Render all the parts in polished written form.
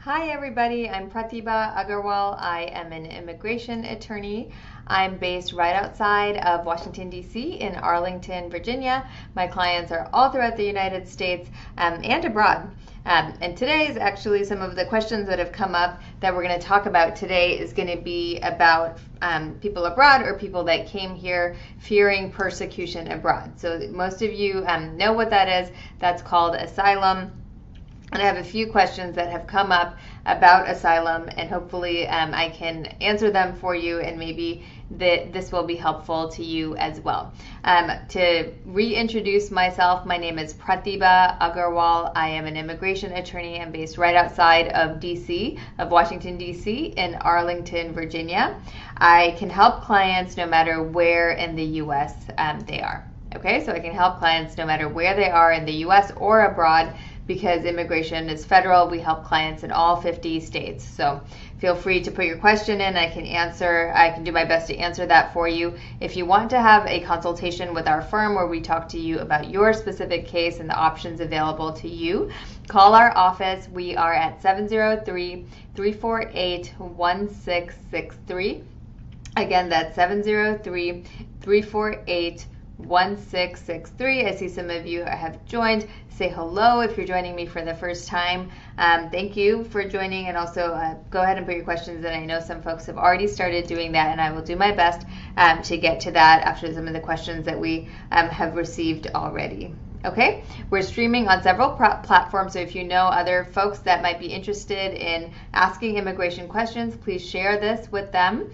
Hi everybody, I'm Pratibha Agarwal. I am an immigration attorney. I'm based right outside of Washington, D.C. in Arlington, Virginia. My clients are all throughout the United States and abroad. And today is actually some of the questions that have come up that we're going to talk about today is going to be about people abroad or people that came here fearing persecution abroad. So most of you know what that is. That's called asylum. And I have a few questions that have come up about asylum, and hopefully I can answer them for you, and maybe this will be helpful to you as well. To reintroduce myself, my name is Pratibha Agarwal. I am an immigration attorney. I'm based right outside of DC, of Washington, D.C. in Arlington, Virginia. I can help clients no matter where in the U.S. They are. Okay, so I can help clients no matter where they are in the U.S. or abroad, because immigration is federal. We help clients in all 50 states. So feel free to put your question in. I can do my best to answer that for you. If you want to have a consultation with our firm where we talk to you about your specific case and the options available to you, call our office. We are at 703-348-1663. Again, that's 703-348-1663. I see some of you have joined. Say hello if you're joining me for the first time. Thank you for joining, and also go ahead and put your questions in. I know some folks have already started doing that, and I will do my best to get to that after some of the questions that we have received already. Okay, we're streaming on several platforms, so if you know other folks that might be interested in asking immigration questions, please share this with them.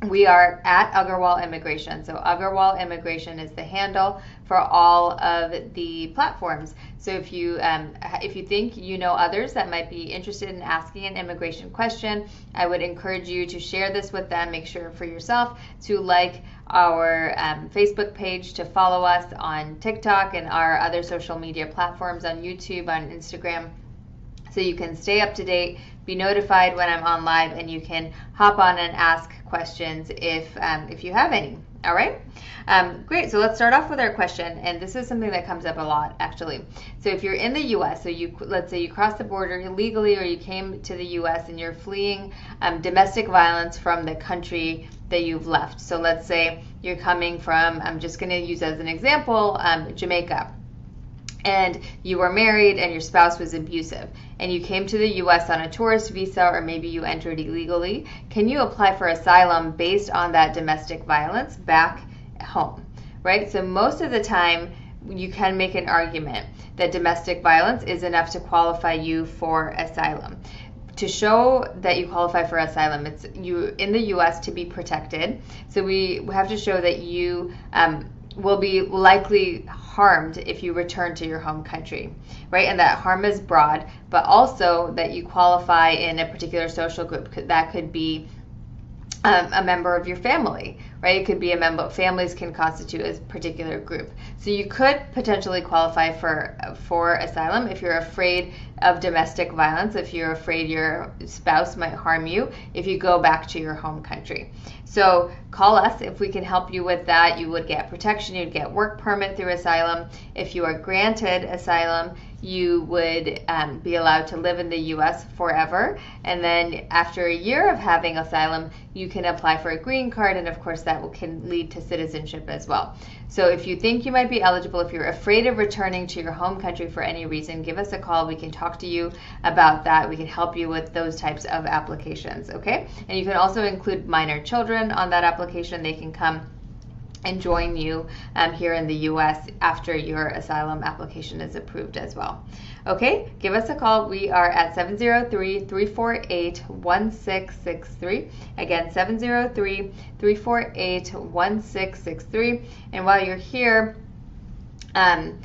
We are at Agarwal Immigration. So Agarwal Immigration is the handle for all of the platforms. So if you think you know others that might be interested in asking an immigration question, I would encourage you to share this with them. Make sure for yourself to like our Facebook page, to follow us on TikTok and our other social media platforms, on YouTube, on Instagram, so you can stay up to date, be notified when I'm on live, and you can hop on and ask questions if you have any. All right, great. So let's start off with our question, and this is something that comes up a lot, actually. So if you're in the U.S., so let's say you crossed the border illegally, or you came to the U.S. and you're fleeing domestic violence from the country that you've left. So let's say you're coming from, I'm just going to use as an example, Jamaica. And you were married and your spouse was abusive, and you came to the U.S. on a tourist visa, or maybe you entered illegally, can you apply for asylum based on that domestic violence back home, right? So most of the time you can make an argument that domestic violence is enough to qualify you for asylum. To show that you qualify for asylum, it's you in the U.S. to be protected. So we have to show that you will be likely harmed if you return to your home country, right? And that harm is broad, but also that you qualify in a particular social group. That could be a member of your family, right? It could be a member. Families can constitute a particular group. So you could potentially qualify for asylum if you're afraid of domestic violence, if you're afraid your spouse might harm you if you go back to your home country. So call us if we can help you with that. You would get protection, you'd get work permit through asylum. If you are granted asylum, you would be allowed to live in the U.S. forever. And then after a year of having asylum, you can apply for a green card, and of course that can lead to citizenship as well. So if you think you might be eligible, if you're afraid of returning to your home country for any reason, give us a call. We can talk to you about that. We can help you with those types of applications, okay? And you can also include minor children on that application. They can come and join you here in the U.S. after your asylum application is approved as well. Okay, give us a call. We are at 703-348-1663. Again, 703-348-1663. And while you're here, don't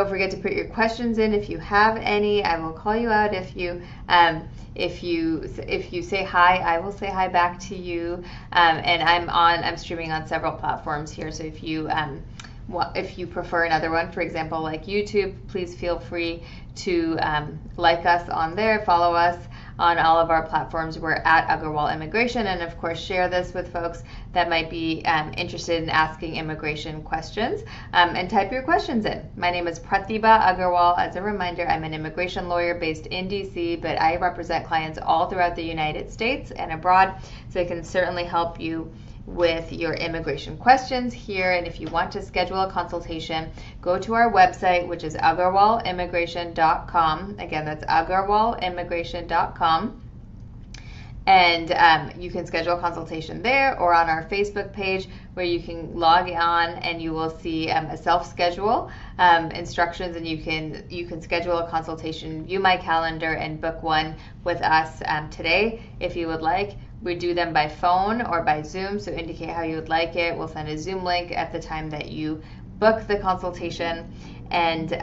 forget to put your questions in if you have any. I will call you out if you say hi. I will say hi back to you. And I'm streaming on several platforms here. So if you prefer another one, for example, like YouTube, please feel free to like us on there, follow us. on all of our platforms. We're at Agarwal Immigration, and of course share this with folks that might be interested in asking immigration questions, and type your questions in. My name is Pratibha Agarwal. As a reminder, I'm an immigration lawyer based in DC, but I represent clients all throughout the United States and abroad, so I can certainly help you with your immigration questions here. And if you want to schedule a consultation, go to our website, which is agarwalimmigration.com. Again, that's agarwalimmigration.com. And you can schedule a consultation there or on our Facebook page, where you can log on and you will see a self-schedule instructions, and you can schedule a consultation, view my calendar, and book one with us today if you would like. We do them by phone or by Zoom, so indicate how you would like it. We'll send a Zoom link at the time that you book the consultation, and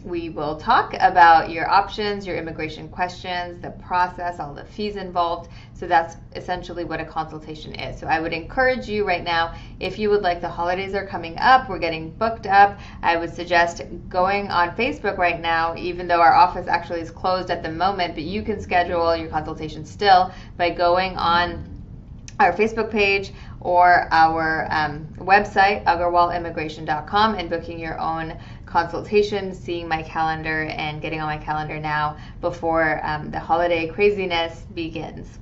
we will talk about your options, your immigration questions, the process, all the fees involved. So that's essentially what a consultation is. So I would encourage you right now, if you would like, the holidays are coming up, we're getting booked up, I would suggest going on Facebook right now, even though our office actually is closed at the moment, but you can schedule your consultation still by going on our Facebook page or our website, agarwalimmigration.com, and booking your own consultation, seeing my calendar, and getting on my calendar now before the holiday craziness begins.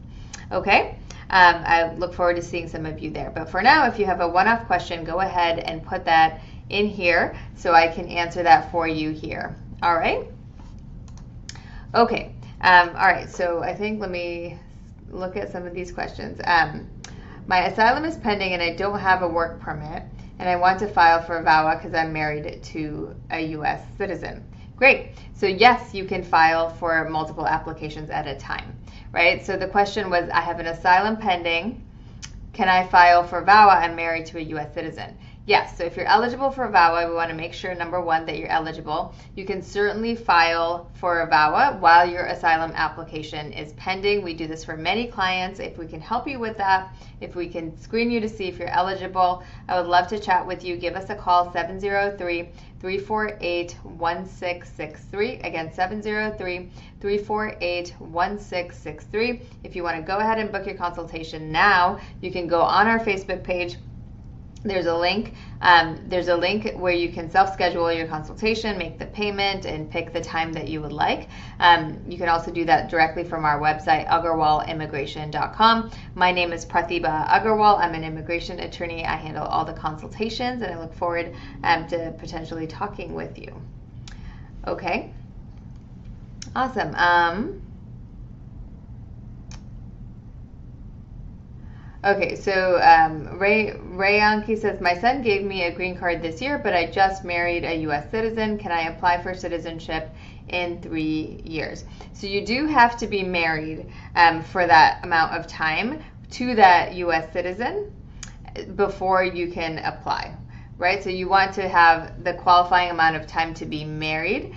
Okay? I look forward to seeing some of you there. But for now, if you have a one-off question, go ahead and put that in here so I can answer that for you here. All right? Okay. All right. So I think, let me look at some of these questions. My asylum is pending and I don't have a work permit, and I want to file for VAWA because I'm married to a U.S. citizen. Great. So yes, you can file for multiple applications at a time, right? So the question was, I have an asylum pending. Can I file for VAWA? I'm married to a U.S. citizen. Yes, so if you're eligible for VAWA, we want to make sure, number one, that you're eligible. You can certainly file for a VAWA while your asylum application is pending. We do this for many clients. If we can help you with that, if we can screen you to see if you're eligible, I would love to chat with you. Give us a call, 703-348-1663. Again, 703-348-1663. If you want to go ahead and book your consultation now, you can go on our Facebook page. There's a link where you can self-schedule your consultation, make the payment, and pick the time that you would like. You can also do that directly from our website, agarwalimmigration.com. My name is Pratibha Agarwal. I'm an immigration attorney. I handle all the consultations, and I look forward to potentially talking with you. Okay. Awesome. Okay, so Rayanki says, my son gave me a green card this year, but I just married a U.S. citizen. Can I apply for citizenship in 3 years? So you do have to be married for that amount of time to that U.S. citizen before you can apply, right? So you want to have the qualifying amount of time to be married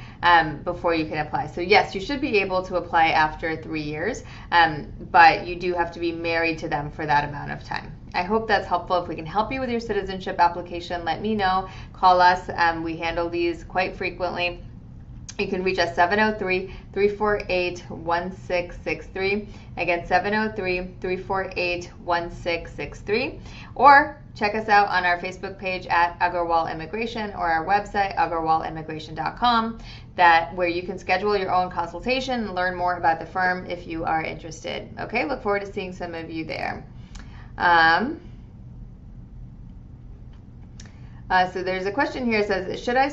before you can apply. So yes, you should be able to apply after 3 years, but you do have to be married to them for that amount of time. I hope that's helpful. If we can help you with your citizenship application, let me know. Call us. We handle these quite frequently. You can reach us 703-348-1663. Again, 703-348-1663. Or check us out on our Facebook page at Agarwal Immigration, or our website, agarwalimmigration.com, where you can schedule your own consultation and learn more about the firm if you are interested. Okay, look forward to seeing some of you there. So there's a question here that says, should I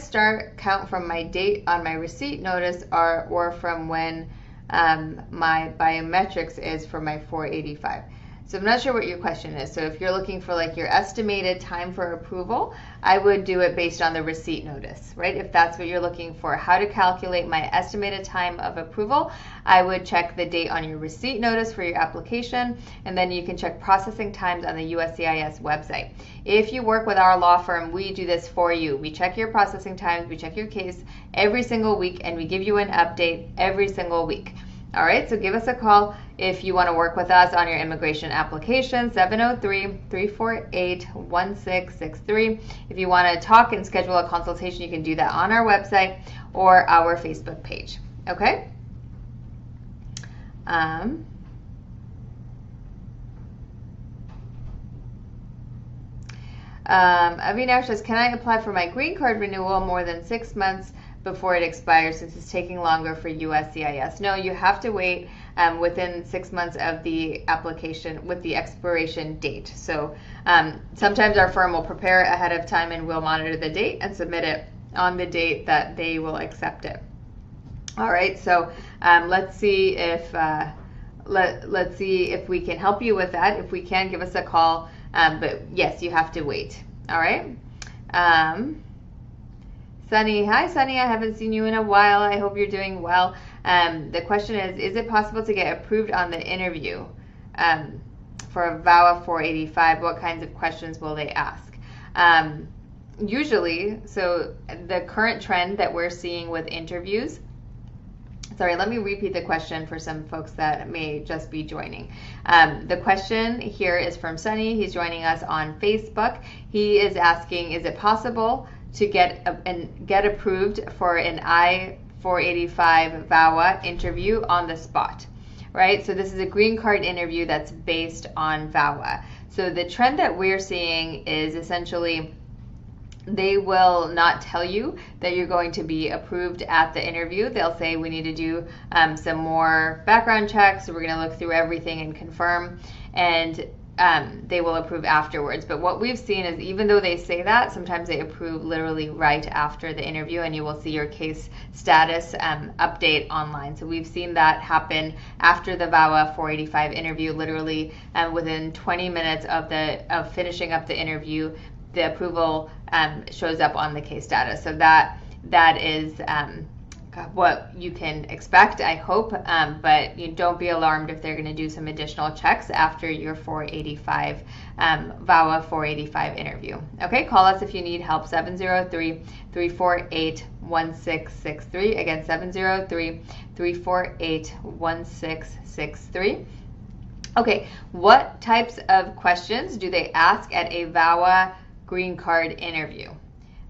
count from my date on my receipt notice or from when my biometrics is for my 485? So I'm not sure what your question is. So if you're looking for like your estimated time for approval, I would do it based on the receipt notice, right? If that's what you're looking for, how to calculate my estimated time of approval, I would check the date on your receipt notice for your application, and then you can check processing times on the USCIS website. If you work with our law firm, we do this for you. We check your processing times, we check your case every single week, and we give you an update every single week. All right, so give us a call if you want to work with us on your immigration application, 703-348-1663. If you want to talk and schedule a consultation, you can do that on our website or our Facebook page. Okay? Avinash says, can I apply for my green card renewal more than 6 months before it expires since it's taking longer for USCIS? No, you have to wait within 6 months of the application with the expiration date. So sometimes our firm will prepare ahead of time and we'll monitor the date and submit it on the date that they will accept it. All right, so let's see if let's see if we can help you with that. If we can, give us a call. But yes, you have to wait. All right. Sunny, hi Sunny, I haven't seen you in a while. I hope you're doing well. The question is it possible to get approved on the interview for a VAWA 485? What kinds of questions will they ask? Usually, so the current trend that we're seeing with interviews, sorry, let me repeat the question for some folks that may just be joining. The question here is from Sunny. He's joining us on Facebook. He is asking, is it possible to get approved for an I-485 VAWA interview on the spot? Right? So this is a green card interview that's based on VAWA. So the trend that we're seeing is essentially they will not tell you that you're going to be approved at the interview. They'll say we need to do some more background checks. So we're going to look through everything and confirm, and they will approve afterwards. But what we've seen is even though they say that, sometimes they approve literally right after the interview, and you will see your case status update online. So we've seen that happen after the VAWA 485 interview, literally within 20 minutes of finishing up the interview, the approval shows up on the case status. So that is what you can expect, I hope, but you don't be alarmed if they're going to do some additional checks after your 485 VAWA 485 interview. Okay, call us if you need help, 703-348-1663. Again, 703-348-1663. Okay, what types of questions do they ask at a VAWA green card interview?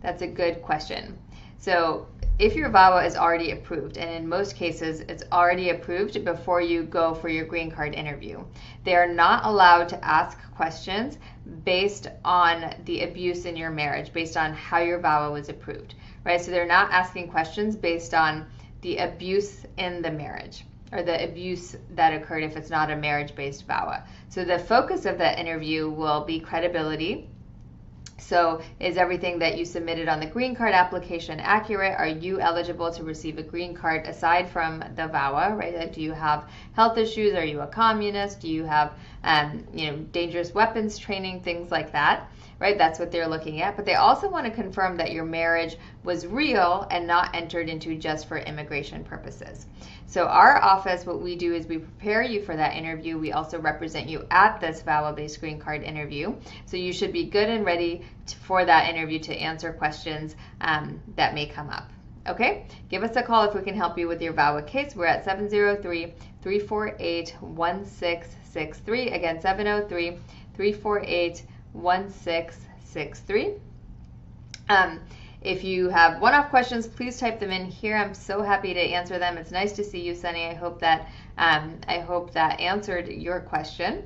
That's a good question. So if your VAWA is already approved, and in most cases it's already approved before you go for your green card interview, they are not allowed to ask questions based on the abuse in your marriage, based on how your VAWA was approved, right? So they're not asking questions based on the abuse in the marriage, or the abuse that occurred if it's not a marriage-based VAWA. So the focus of that interview will be credibility. So is everything that you submitted on the green card application accurate? Are you eligible to receive a green card aside from the VAWA, right? Like, do you have health issues? Are you a communist? Do you have dangerous weapons training, things like that, right? That's what they're looking at. But they also want to confirm that your marriage was real and not entered into just for immigration purposes. So our office, what we do is we prepare you for that interview. We also represent you at this VAWA-based green card interview. So you should be good and ready for that interview to answer questions that may come up. Okay? Give us a call if we can help you with your VAWA case. We're at 703-348-1663. Again, 703-348-1663. If you have one-off questions, please type them in here. I'm so happy to answer them. It's nice to see you, Sunny. I hope that answered your question.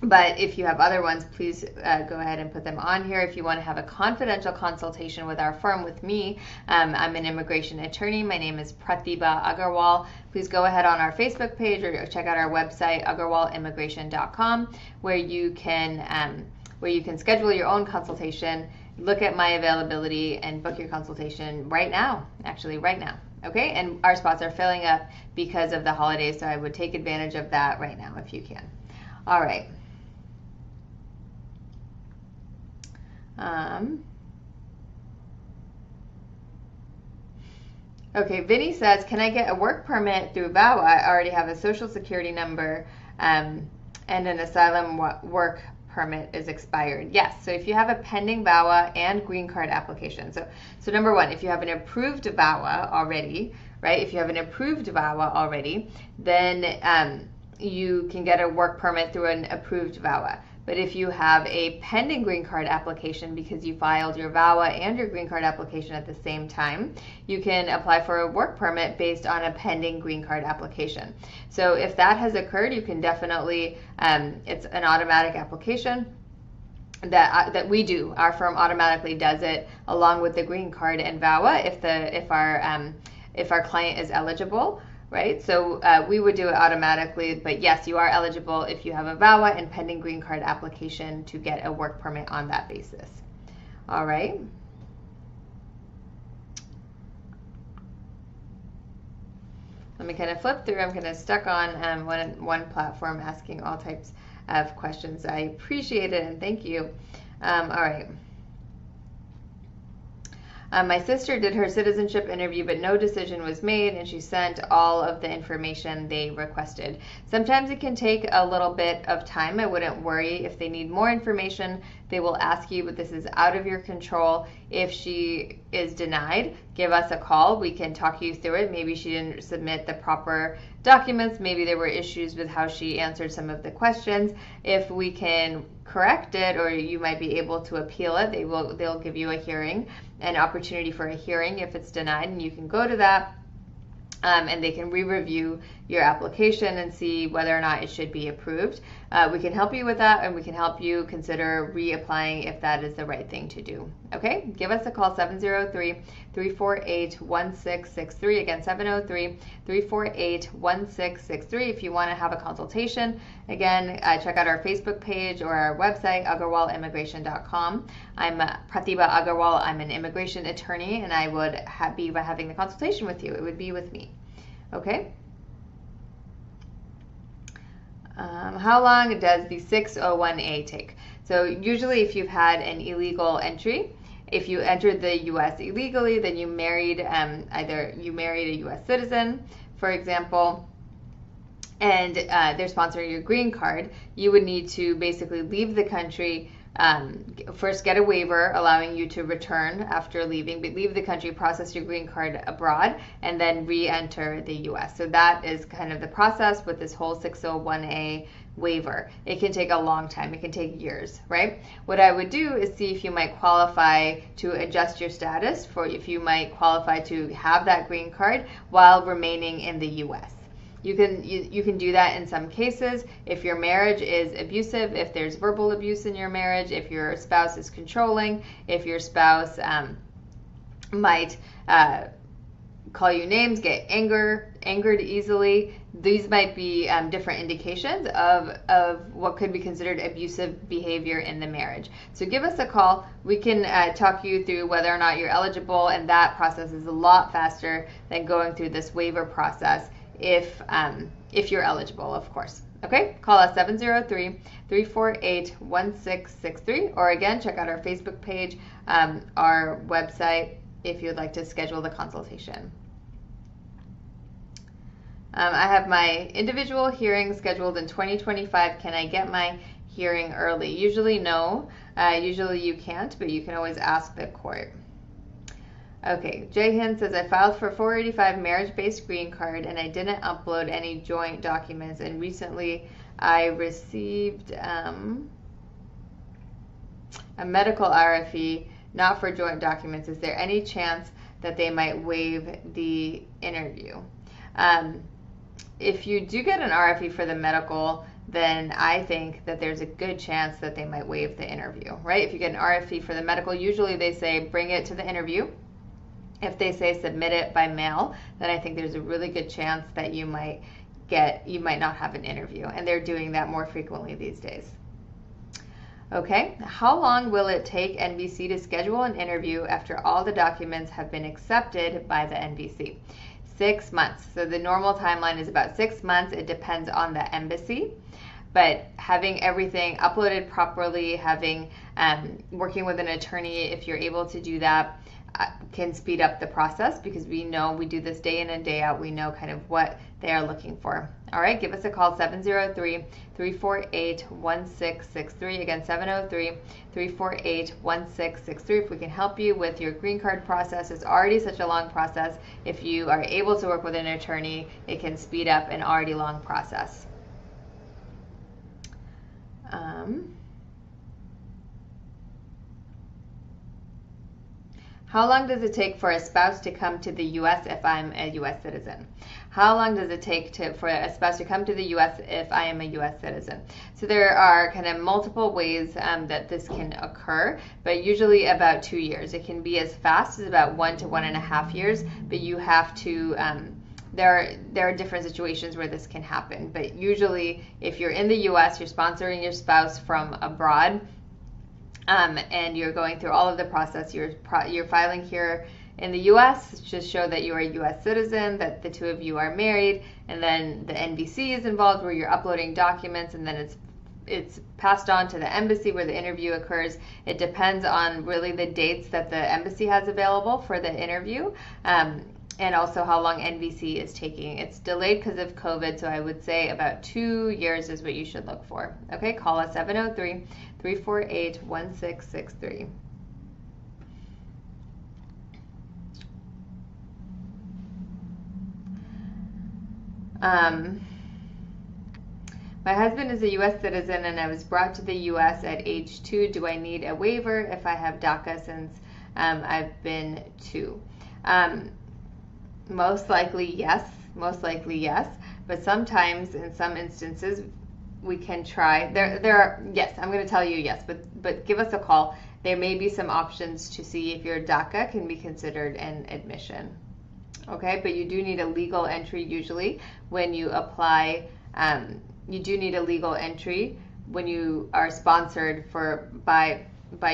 But if you have other ones, please go ahead and put them on here. If you want to have a confidential consultation with our firm, with me, I'm an immigration attorney. My name is Pratibha Agarwal. Please go ahead on our Facebook page or check out our website, agarwalimmigration.com, where you can schedule your own consultation, look at my availability, and book your consultation right now, actually right now. Okay, and our spots are filling up because of the holidays, so I would take advantage of that right now if you can. All right. Okay, Vinny says, can I get a work permit through VAWA? I already have a social security number and an asylum work permit is expired. Yes, so if you have a pending VAWA and green card application. So number one, if you have an approved VAWA already, right? If you have an approved VAWA already, then you can get a work permit through an approved VAWA. But if you have a pending green card application because you filed your VAWA and your green card application at the same time, you can apply for a work permit based on a pending green card application. So if that has occurred, you can definitely, it's an automatic application that we do. Our firm automatically does it along with the green card and VAWA if our client is eligible, right? So we would do it automatically, but yes, you are eligible if you have a VAWA and pending green card application to get a work permit on that basis. All right. Let me kind of flip through. I'm kind of stuck on one platform asking all types of questions. I appreciate it and thank you. All right. My sister did her citizenship interview, but no decision was made, and she sent all of the information they requested. Sometimes it can take a little bit of time. I wouldn't worry. If they need more information, they will ask you, but this is out of your control. If she is denied, give us a call. We can talk you through it. Maybe she didn't submit the proper documents. Maybe there were issues with how she answered some of the questions. If we can correct it, or you might be able to appeal it, they'll give you a hearing, an opportunity for a hearing if it's denied, and you can go to that. And they can re-review your application and see whether or not it should be approved. We can help you with that, and we can help you consider reapplying if that is the right thing to do. Okay, give us a call, 703-348-1663. Again, 703-348-1663 if you want to have a consultation. Again, check out our Facebook page or our website, agarwalimmigration.com. I'm Pratibha Agarwal. I'm an immigration attorney, and I would be having the consultation with you. It would be with me. Okay. How long does the 601A take? So usually if you've had an illegal entry, if you entered the U.S. illegally, then you married either you married a U.S. citizen, for example, and they're sponsoring your green card, you would need to basically leave the country. First get a waiver allowing you to return after leaving, but leave the country, process your green card abroad, and then re-enter the U.S. So that is kind of the process with this whole 601A waiver. It can take a long time. It can take years, right? What I would do is see if you might qualify to adjust your status, for if you might qualify to have that green card while remaining in the U.S. You can do that in some cases. If your marriage is abusive, if there's verbal abuse in your marriage, if your spouse is controlling, if your spouse might call you names, get angered easily, these might be different indications of what could be considered abusive behavior in the marriage. So give us a call. We can talk you through whether or not you're eligible, and that process is a lot faster than going through this waiver process if you're eligible, of course. Okay, call us 703-348-1663, or again, check out our Facebook page, our website, if you'd like to schedule the consultation. I have my individual hearing scheduled in 2025. Can I get my hearing early? Usually no. Usually you can't, but you can always ask the court. Okay, Jayhin says, I filed for 485 marriage-based green card and I didn't upload any joint documents, and recently I received a medical RFE not for joint documents. Is there any chance that they might waive the interview? If you do get an RFE for the medical, then I think that there's a good chance that they might waive the interview, right? If you get an RFE for the medical, usually they say bring it to the interview. If they say submit it by mail, then I think there's a really good chance that you might not have an interview, and they're doing that more frequently these days. Okay, how long will it take NVC to schedule an interview after all the documents have been accepted by the NVC? 6 months. So the normal timeline is about 6 months. It depends on the embassy, but having everything uploaded properly, working with an attorney, if you're able to do that, can speed up the process, because we know we do this day in and day out. We know kind of what they are looking for. All right, give us a call, 703-348-1663. Again, 703-348-1663. If we can help you with your green card process, it's already such a long process. If you are able to work with an attorney, it can speed up an already long process. How long does it take for a spouse to come to the U.S. if I'm a U.S. citizen? How long does it take for a spouse to come to the U.S. if I am a U.S. citizen? So there are kind of multiple ways that this can occur, but usually about 2 years. It can be as fast as about 1 to 1.5 years, but you have to there are different situations where this can happen, but usually if you're in the U.S., you're sponsoring your spouse from abroad, and you're going through all of the process. You're filing here in the U.S. to show that you are a U.S. citizen, that the two of you are married, and then the NVC is involved where you're uploading documents, and then it's passed on to the embassy where the interview occurs. It depends on really the dates that the embassy has available for the interview. And also how long NVC is taking. It's delayed because of COVID, so I would say about 2 years is what you should look for. Okay, call us 703-348-1663. My husband is a U.S. citizen and I was brought to the U.S. at age 2. Do I need a waiver if I have DACA since I've been 2? Most likely yes, but sometimes in some instances we can try. There are, yes, I'm going to tell you yes, but give us a call. There may be some options to see if your DACA can be considered an admission. Okay, but you do need a legal entry usually when you apply. You do need a legal entry when you are sponsored by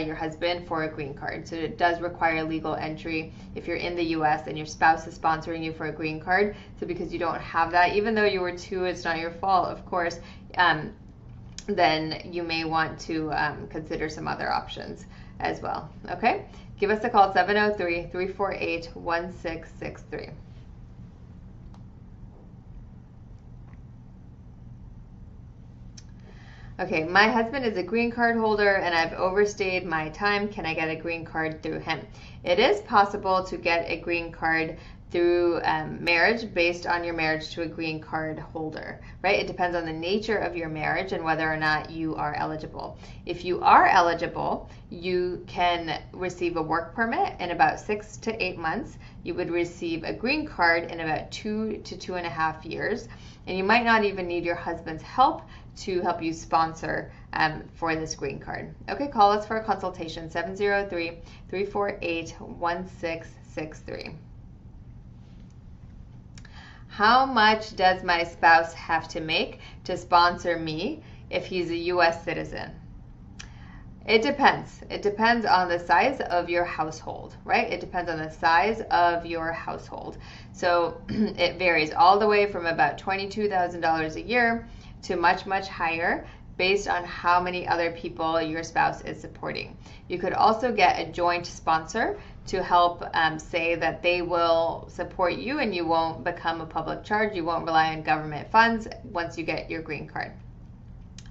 your husband for a green card. So it does require legal entry if you're in the U.S. and your spouse is sponsoring you for a green card. So because you don't have that, even though you were 2, it's not your fault, of course, then you may want to consider some other options as well. Okay? Give us a call, 703-348-1663. Okay, my husband is a green card holder and I've overstayed my time. Can I get a green card through him? It is possible to get a green card through marriage based on your marriage to a green card holder, right? It depends on the nature of your marriage and whether or not you are eligible. If you are eligible, you can receive a work permit in about 6 to 8 months. You would receive a green card in about 2 to 2.5 years. And you might not even need your husband's help to help you sponsor for this green card. Okay, call us for a consultation, 703-348-1663. How much does my spouse have to make to sponsor me if he's a U.S. citizen? It depends. It depends on the size of your household, right? It depends on the size of your household. So it varies all the way from about $22,000 a year to much, much higher based on how many other people your spouse is supporting. You could also get a joint sponsor to help say that they will support you and you won't become a public charge. You won't rely on government funds once you get your green card.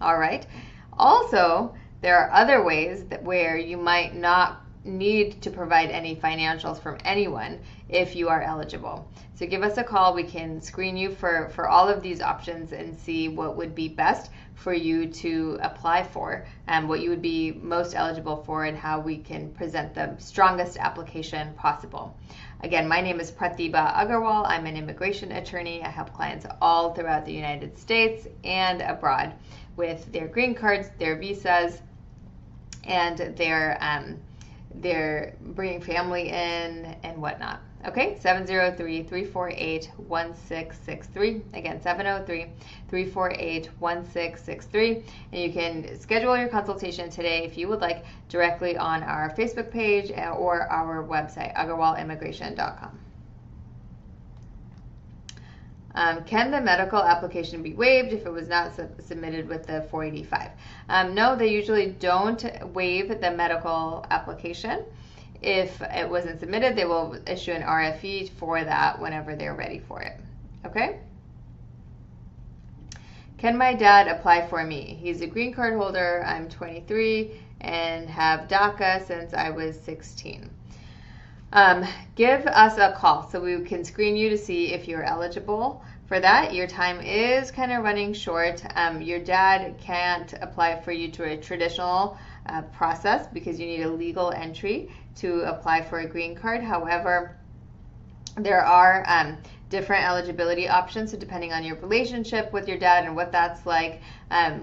All right. Also, there are other ways where you might not need to provide any financials from anyone if you are eligible. So give us a call. We can screen you for all of these options and see what would be best for you to apply for and what you would be most eligible for and how we can present the strongest application possible. Again, my name is Pratibha Agarwal. I'm an immigration attorney. I help clients all throughout the United States and abroad with their green cards, their visas, and their bringing family in and whatnot. Okay, 703-348-1663. Again, 703-348-1663. And you can schedule your consultation today if you would like directly on our Facebook page or our website, agarwalimmigration.com. Can the medical application be waived if it was not submitted with the 485? No, they usually don't waive the medical application. If it wasn't submitted, they will issue an RFE for that whenever they're ready for it. Okay? Can my dad apply for me? He's a green card holder. I'm 23 and have DACA since I was 16. Give us a call so we can screen you to see if you're eligible for that. Your time is kind of running short. Your dad can't apply for you to a traditional process because you need a legal entry to apply for a green card. However, there are different eligibility options. So depending on your relationship with your dad and what that's like,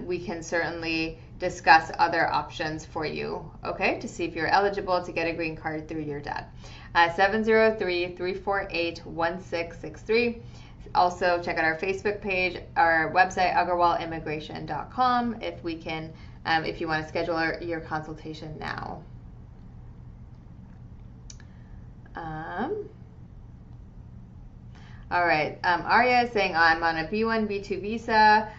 we can certainly discuss other options for you, okay, to see if you're eligible to get a green card through your dad. 703-348-1663. Also, check out our Facebook page, our website, agarwalimmigration.com, if we can, if you want to schedule your consultation now. All right, Arya is saying, I'm on a B1, B2 visa.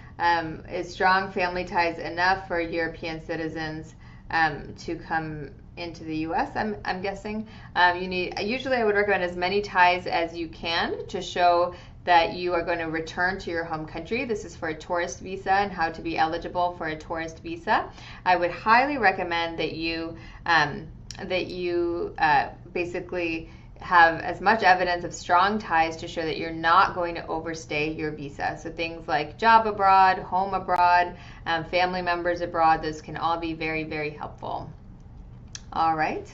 Is strong family ties enough for European citizens to come into the U.S.? I'm guessing. Usually I would recommend as many ties as you can to show that you are going to return to your home country. This is for a tourist visa and how to be eligible for a tourist visa. I would highly recommend that you basically have as much evidence of strong ties to show that you're not going to overstay your visa. So things like job abroad, home abroad, family members abroad, those can all be very, very helpful. All right.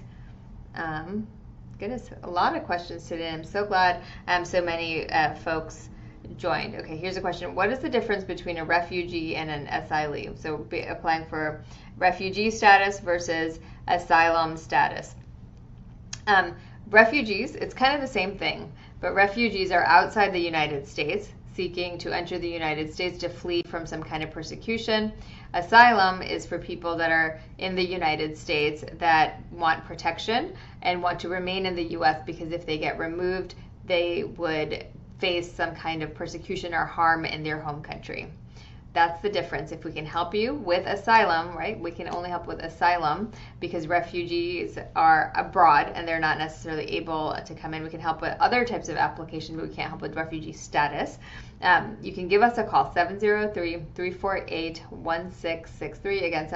Goodness, a lot of questions today. I'm so glad so many folks joined. Okay, here's a question. What is the difference between a refugee and an asylee? So applying for refugee status versus asylum status. Refugees, it's kind of the same thing, but refugees are outside the United States, seeking to enter the United States to flee from some kind of persecution. Asylum is for people that are in the United States that want protection and want to remain in the U.S. because if they get removed, they would face some kind of persecution or harm in their home country. That's the difference. If we can help you with asylum, right, we can only help with asylum because refugees are abroad and they're not necessarily able to come in. We can help with other types of application, but we can't help with refugee status. You can give us a call, 703-348-1663. Again,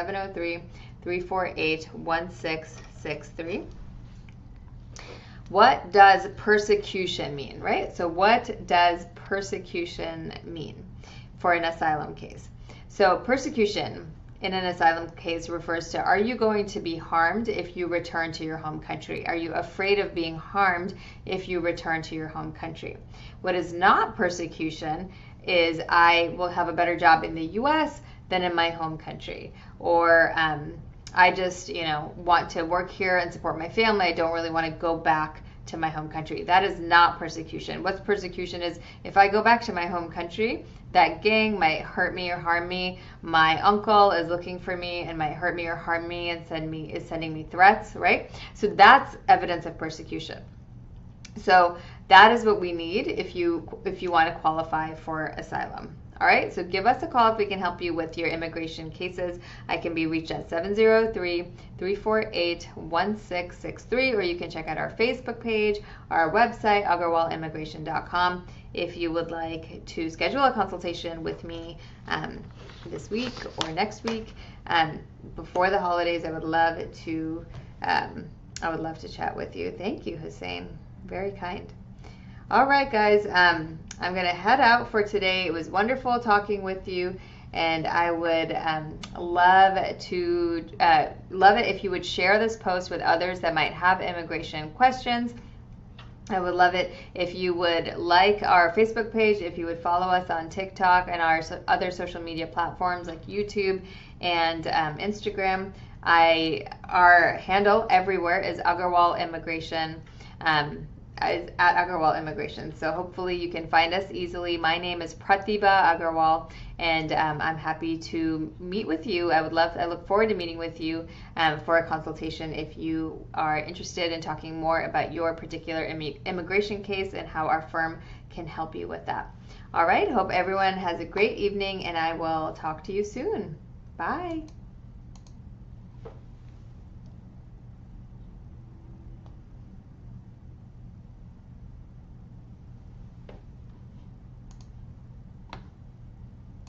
703-348-1663. What does persecution mean, right? So what does persecution mean for an asylum case? So persecution in an asylum case refers to, are you going to be harmed if you return to your home country? Are you afraid of being harmed if you return to your home country? What is not persecution is, I will have a better job in the US than in my home country. Or I just, want to work here and support my family. I don't really want to go back to my home country. That is not persecution. What's persecution is, if I go back to my home country, that gang might hurt me or harm me. My uncle is looking for me and might hurt me or harm me and is sending me threats, right? So that's evidence of persecution. So that is what we need if you want to qualify for asylum. All right, so give us a call if we can help you with your immigration cases. I can be reached at 703-348-1663, or you can check out our Facebook page, our website, agarwalimmigration.com, if you would like to schedule a consultation with me this week or next week. Before the holidays, I would love to chat with you. Thank you, Hussein. Very kind. All right, guys, I'm going to head out for today. It was wonderful talking with you, and I would love it if you would share this post with others that might have immigration questions. I would love it if you would like our Facebook page, if you would follow us on TikTok and our other social media platforms like YouTube and Instagram. Our handle everywhere is Agarwal Immigration. Is at Agarwal Immigration. So hopefully you can find us easily. My name is Pratibha Agarwal, and I'm happy to meet with you. I look forward to meeting with you for a consultation if you are interested in talking more about your particular immigration case and how our firm can help you with that. All right, hope everyone has a great evening, and I will talk to you soon. Bye.